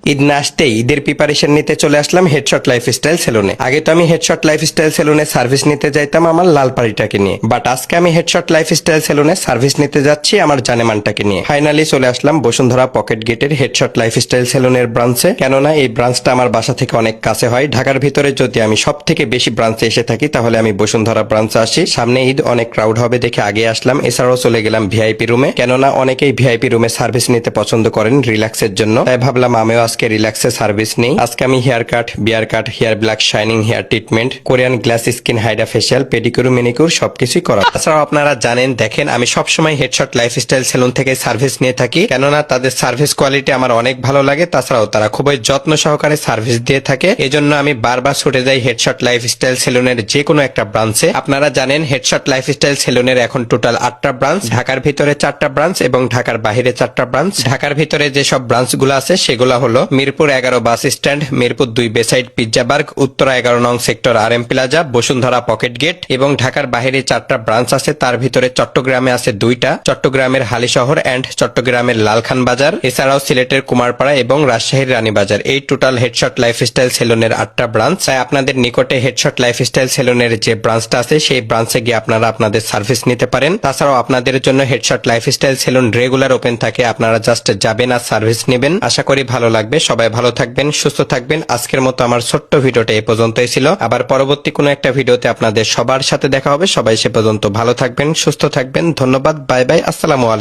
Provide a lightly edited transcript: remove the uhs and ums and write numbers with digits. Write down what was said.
ঈদ না আসতেই ঈদের প্রিপারেশন নিতে চলে আসলাম হেডশট লাইফস্টাইল সেলুনে। আগে তো আমি হেডশট লাইফস্টাইল সেলুনে সার্ভিস নিতে যাইতাম আমার লাল পাড়িটাকে নিয়ে, বাট আজকে আমি হেডশট লাইফস্টাইল সেলুনে সার্ভিস নিতে যাচ্ছি আমার জানেমানটাকে নিয়ে। ফাইনালি চলে আসলাম বসুন্ধরা পকেট গেটের হেডশট লাইফস্টাইল সেলুনের ব্রাঞ্চে। কেননা এই ব্রাঞ্চটা আমার বাসা থেকে অনেক কাছে হয়। ঢাকার ভিতরে যদি আমি সব থেকে বেশি ব্রাঞ্চে এসে থাকি তাহলে আমি বসুন্ধরা ব্রাঞ্চে আসি। সামনে ঈদ, অনেক ক্রাউড হবে দেখে আগে আসলাম। এছাড়াও চলে গেলাম ভিআইপি রুমে, কেননা অনেকেই ভিআইপি রুমে সার্ভিস নিতে পছন্দ করেন রিল্যাক্সের জন্য। তাই ভাবলাম আমিও আজকে রিল্যাক্সে সার্ভিস নেই। আজকে আমি hair cut, beard cut, hair black shining hair treatment, Korean glass skin hydra facial, pedicure, manicure সবকিছুই করা। তাছাড়াও আপনারা জানেন, দেখেন আমি সবসময় হেডশট লাইফস্টাইল সেলুন থেকে সার্ভিস নিয়ে থাকি, কেননা তাদের সার্ভিস কোয়ালিটি আমার অনেক ভালো লাগে। তাছাড়াও তারা খুবই যত্ন সহকারে সার্ভিস দিয়ে থাকে। এজন্য আমি বারবার ছুটে যাই হেডশট লাইফস্টাইল সেলুনের যে কোনো একটা ব্রাঞ্চে। আপনারা জানেন হেডশট লাইফস্টাইল সেলুনের এখন টোটাল 8টা ব্রাঞ্চ, ঢাকার ভিতরে 4টা ব্রাঞ্চ এবং ঢাকার বাইরে 4টা ব্রাঞ্চ। ঢাকার ভিতরে যেসব ব্রাঞ্চগুলো আছে সেগুলো হলো Mirpur 11 bus stand, Mirpur 2 beside Pizzaburg, Uttara 11 নং sector RM plaza, Bashundhara pocket gate. এবং ঢাকার বাইরে 4টা ব্রাঞ্চ আছে, তার ভিতরে চট্টগ্রামে আছে 2টা, চট্টগ্রামের হালিশহর এন্ড চট্টগ্রামের লালখান বাজার। এছাড়াও সিলেটের কুমারপাড়া এবং রাজশাহীর রানীবাজার। এই টোটাল হেডশট লাইফস্টাইল সেলুনের 8টা ব্রাঞ্চ। তাই আপনাদের নিকটে হেডশট লাইফস্টাইল সেলুনের যে ব্রাঞ্চটা আছে সেই ব্রাঞ্চে গিয়ে আপনারা আপনাদের সার্ভিস নিতে পারেন। তাছাড়াও আপনাদের জন্য headshot lifestyle salon regular open থাকে, আপনারা জাস্ট যাবেন আর সার্ভিস নেবেন। আশা করি ভালো লাগবে। সবাই ভালো থাকবেন, সুস্থ থাকবেন। আজকের মতো আমার ছোট্ট ভিডিওটা এই পর্যন্তই ছিল। আবার পরবর্তী কোনো একটা ভিডিওতে আপনাদের সবার সাথে দেখা হবে। সবাই সে পর্যন্ত ভালো থাকবেন, সুস্থ থাকবেন। ধন্যবাদ, বাই বাই, আসসালামু আলাইকুম।